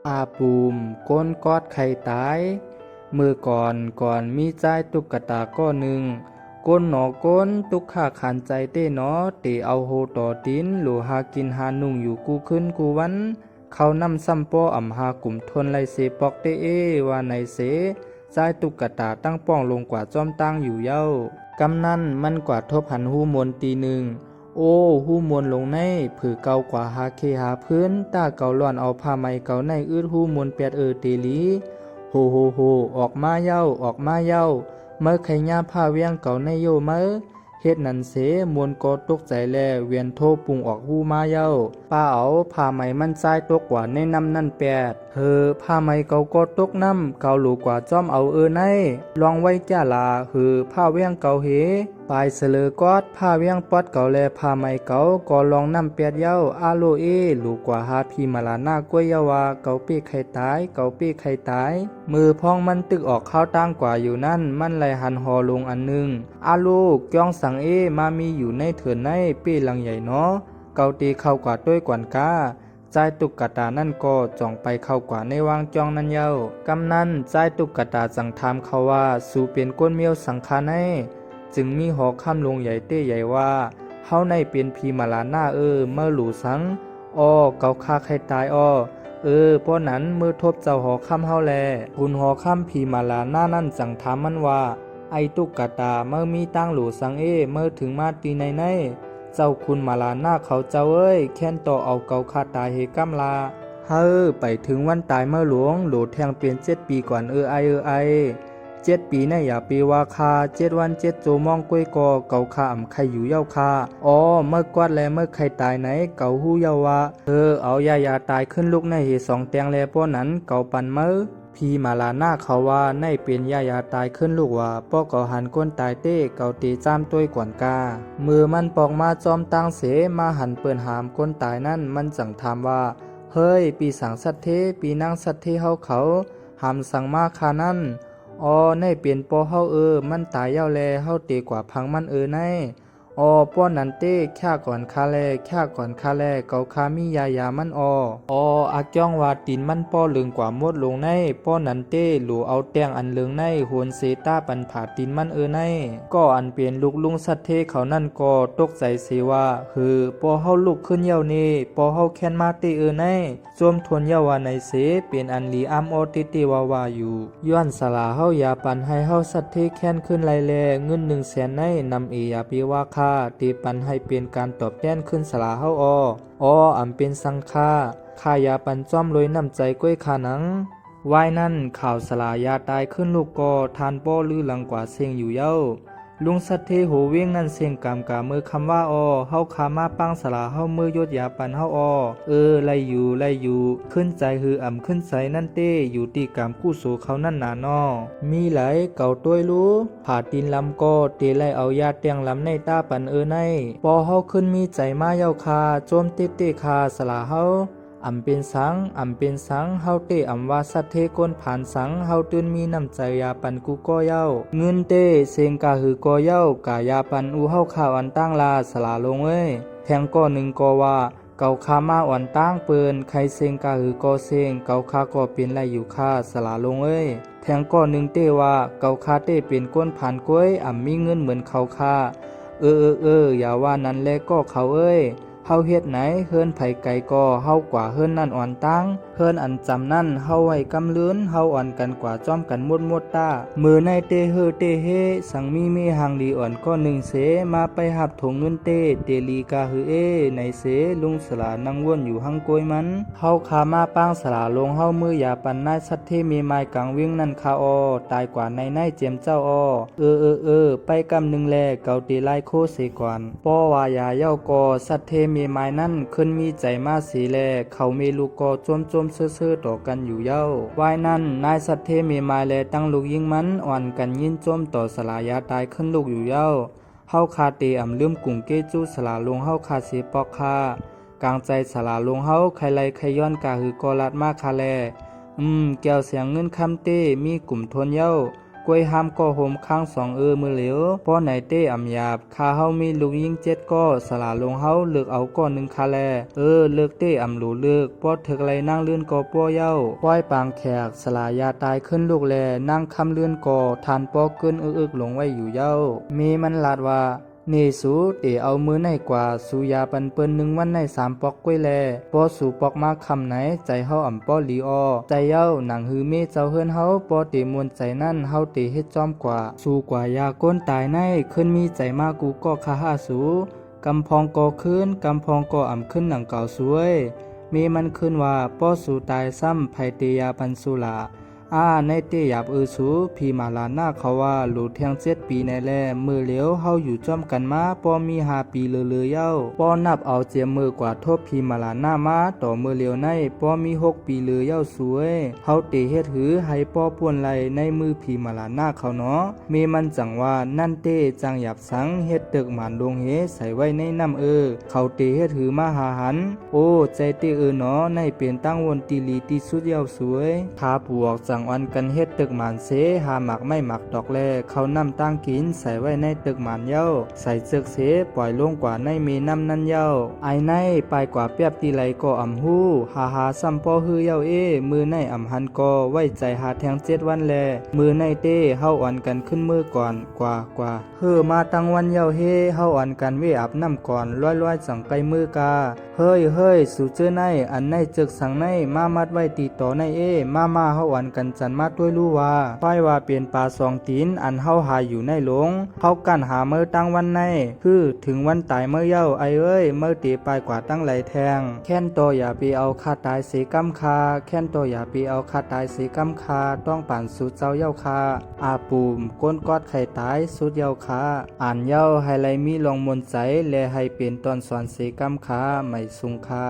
อาปูมก้นกอดไข่ตายมือก่อนมีใจตุกตาก้อหนึ่งก้นหนอก้นตุกข้าขันใจเต้หนอเตเอาโหต่อตินหลูหากินหานุ่งอยู่กูขึ้นกูวันเขานำซ้ำป้ออ่ำหากลุ่มทนไลเสปอกเตเอว่าในเสใจตุกตาตั้งป้องลงกว่าจอมตั้งอยู่เย้ากำนั้นมันกว่าทบหันหูมนตีหนึ่งโอ้หูมวนลงในผือเก่ากว่าหาเคหาพื้นตาเก่าหล่อนเอาผ้าไหมเก่าในอืดหูมวนเปียดเตลีโฮโฮโฮออกมาเย้าออกมาเย้าเมื่อไขญ่าผ้าเวียงเก่าในโยเมื่อเฮ็ดนันเสมวนก็ตกใจแลเวียนโทปุงออกหูมาเย้าป้าเอาผ้าไหมมันใจตกกว่าในน้ำนั่นแปดผ้าไหมเก่าก็ตกน้ำเก่าหลูกว่าจอมเอาในลองไว้จ้าลาผ้าเวียงเก่าเหปลายเสลอกอดผ้าเวียงปอดเก่าแลผ้าไหมเก่าก็ลองน้ำเปียดเย้าอาโลเอหลูกว่าหาพีมาลาหน้ากล้วยเยาวาเก่าเปี้ไข่ตายเก่าเปี้ไข่ตายมือพองมันตึกออกข้าวตั้งกว่าอยู่นั่นมันไหลหันหอลงอันหนึ่งอาลูกจ้องสังมามีอยู่ในเถินในเปี้หลังใหญ่เนาะเก่าตีเข้ากว่าด้วยกวนกาใจตุกกตานั่นก็จ่องไปเข้ากว่าในวางจองนั่นเย้ากำนั้นใจตุกกตาจังถามเขาว่าสู่เปลี่ยนก้นเมียวสังขารในจึงมีหอค่ำลงใหญ่เต้ใหญ่ว่าเฮาในเป็นพีมาลาหน้าเมื่อหลูสังเกาคาใครตายเพราะนั้นมือทบเจ้าหอค่ำเฮาแลคุณหอค่ำพีมาลาหน้านั่นจังถามมันว่าไอตุกกตาเมื่อมีตั้งหลูสังเมื่อถึงมาตีในเจ้าคุณมาลาหน้าเขาเจ้าแค้นต่อเอาเกาคาตายเฮกัมลาไปถึงวันตายเมื่อหลวงหลูแทงเปลี่ยน7 ปีก่อนไอ7 ปีในอย่าปีว่าคา7 วัน7 โจมองก้วยกอเก่าคาอ่ำใครอยู่เย้าคาเมื่อกวาดแลเมื่อใครตายไหนเก่าหู้เย้าว่าเอายาตายขึ้นลูกในเหตุ2 แตงแลป้อนั้นเก่าปันเมื่อพี่มาลาหน้าเขาว่าในเป็นยาตายขึ้นลูกว่าป้อเก่าหันก้นตายเต้เก่าตีจ้ามต้วยกวนกามือมันปอกมาจอมตั้งเสมาหันเปิ่นหามก้นตายนั่นมันจังถามว่าเฮ้ยปีสังสัตเทปีนางสัตเทเฮาเขาหามสังมาคานั่นในเปลี่ยนปอเฮามันตายเย้าแลเฮาเตกว่าพังมันในป้อนั้นเต้แค่ก่อนคาแลเกาคามียามันอักจ้องว่าตีนมันป้อเหลืองกว่าหมดลงในป้อนั้นเต้หลูเอาแตงอันเหลืองในโหนเซต้าปันผาตีนมันในก็อันเปลี่ยนลูกลุงสัตเทเขานั่นก็ตกใจเสียว่าป้อเฮาลุกขึ้นเย้านี่ป้อเฮาแค้นมาเต้ในจวมทวนเย้าว่าในเสเป็นอันลีอัมติว่าอยู่ย้อนสลาเฮาอย่าปันให้เฮาสัตเทแค้นขึ้นไลแลเงิน100,000ในนำอย่าปีว่าตีปันให้เป็นการตอบแทนขึ้นสลาเฮาอำเป็นสังฆาข้ายาปันจ้อมลอยน้ำใจก้วยขานังวายนั่นข่าวสลายาตายขึ้นลูกก็ทานป้อลือหลังกว่าเสียงอยู่เย้าลุงสัตเทโหเวียงนั่นเสียงกำกามือคำว่าเฮาขามาปังสลาเฮามือยดยาปันเฮาไล่อยู่ขึ้นใจอ่ำขึ้นใจนั่นเต้อยู่ตีกามกู้สู่เขานั่นนามีหลายเก่าต้วยรู้ผ่าตีนลำก็เตไล่เอายาเตียงลำในตาปันในปอเฮาขึ้นมีใจมาเย้าคาโจมเต้คาสลาเฮาอำเป็นสังเฮาเตอำว่าสัตเทก้นผ่านสังเฮาตื่นมีน้ำใจยาปันกูก็เย้าเงินเตเซงกาก็เย้ากายาปันอูเฮาข่าวอันตั้งลาสลาลงแทงก็หนึ่งก็ว่าเกาคามาอ่อนตั้งเปินใครเซงกาก็เซงเกาคาก็เป็นไรอยู่ค่าสลาลงแทงก็หนึ่งเตว่าเกาคาเตเป็นก้นผ่านก้วยมีเงินเหมือนเขาค่าอย่าว่านั้นแลก็เขาเฮาเฮ็ดไหนเฮิรนไผไก่ก็เฮากว่าเฮิรนนั่นอ่อนตั้งเฮิรนอันจำนั่นเฮาไว้กำลื้นเฮาอ่อนกันกว่าจ้อมกันมดตามือในเตเฮสังมีหังดีอ่อนก็1 เสมาไปหับถงเงินเตลีกาในเสลุงสลานั่งวนอยู่หังโกยมันเฮาขามาปางสลาลงเฮามืออย่าปันนายสัตเทมีไม้กังวิ่งนั่นคาตายกว่าในเจียมเจ้าไปกำหนึ่งแลเกาตีไล่โคเสก่อนป้อวายาเย้าก็สัตเทมีไม้นั่นขึ้นมีใจมาสีแลเขามีลูกก็จมเซื่อต่อกันอยู่เย้าวายนั่นนายสัตเทมีไม้แลตั้งลูกยิงมันอ่อนกันยินจมต่อสลายาตายขึ้นลูกอยู่เย้าเฮาคาเตอำลืมกุ่งเกจูสลาลงเฮาคาเสปอกคากลางใจสลาลงเฮาใครไลใครย้อนกากอลัดมาคาแลแก้วเสียงเงินคำเต้มีกลุ่มทนเย้า กวยห้ามก็โหมข้างสองมือเหลียวป้อไหนเต้อำหยาบข้าเฮามีลูกยิง7ก็สละลงเฮาเลือกเอาก้อนหนึ่งคาแลเลือกเต้อำหลูเลือกป้อถึกไรนั่งเลื่อนก็ป้อเย้าป้อยปางแขกสลายาตายขึ้นลูกแลนั่งคำเลื่อนก่อทานป้อเกินอึกลงไว้อยู่เย้ามีมันลาดว่าเนสูเตเอามือในกว่าสูยาปันเปิ้น1วันใน3ปอกก้วยแลป้อสูปอกมาคำไหนใจเฮาอ่ำป้อลีออใจเย้าหนังหือเมเจ้าเฮือนเฮาป้อเตมวนใจนั่นเฮาเตเฮ็ดจอมกว่าสู่กว่ายาก้นตายในขึ้นมีใจมากูก็คาหาสูกำพองก่อขึ้นกำพองก่ออ่ำขึ้นหนังเก่าสวยมีมันขึ้นว่าป้อสูตายซ้ำไผเตยาปันสุลาในเตหยาบสูพี่มาลาหน้าเขาว่าหลูเทียง7 ปีในแลมือเหลียวเฮาอยู่จ้อมกันมาป้อมี5 ปีเลยเย้าป้อนับเอาเจียมมือกว่าทบพี่มาลาหน้ามาต่อมือเหลียวในป้อมี6 ปีเลยเย้าสวยเฮาเตเฮ็ดหือให้ป้อป่วนไหลในมือพี่มาลาหน้าเขาเนาะมีมันจังว่านั่นเตจังหยับสังเฮ็ดตึกหมานลงเฮใส่ไว้ในน้ำเขาเตเฮ็ดหือมาหาหันใจเตเนาะในเป็นตั้งวนตีลีตีสุดเย้าสวยพาปวกจังวันกันเฮ็ดตึกหมานเสหาหมักไม่หมักดอกแลเขานำตั้งกินใส่ไว้ในตึกหมานเย้าใส่เสือกเสปล่อยลงกว่าในมีน้ำนั่นเย้าไอในไปกว่าเปียบตีไหลก็อ่ำหู้หาซ้ำป้อฮือเย้ามือในอ่ำหันก็ไว้ใจหาแทง7 วันแลมือในเต้เฮาอ่อนกันขึ้นมือก่อนกว่าเฮือมาตั้งวันเย้าเฮเฮาอ่อนกันเวอาบน้ำก่อนร้อยๆสังไกมือกาเฮ้ยสู่เจอในอันในจึกสังในมามัดไว้ตีต่อในมาเฮาอ่อนกันจันมาด้วยรู้ว่าป้ายว่าเปลี่ยนปลา2 ตีนอันเฮาหาอยู่ในหลงเฮากันหาเมื่อตั้งวันในคือถึงวันตายเมื่อเย้าเมื่อตีปลายกว่าตั้งไหลแทงแค้นโตอย่าไปเอาคาตายเสกำคาแค้นโตอย่าไปเอาคาตายเสกำคาต้องป่านสุดเจ้าเย้าคาอาปูมก้นกอดไข่ตายสุดเย้าคาอ่านเย้าให้ไหลมีลองมนใจและให้เป็นตอนสอนเสกำคาไม่สุงคา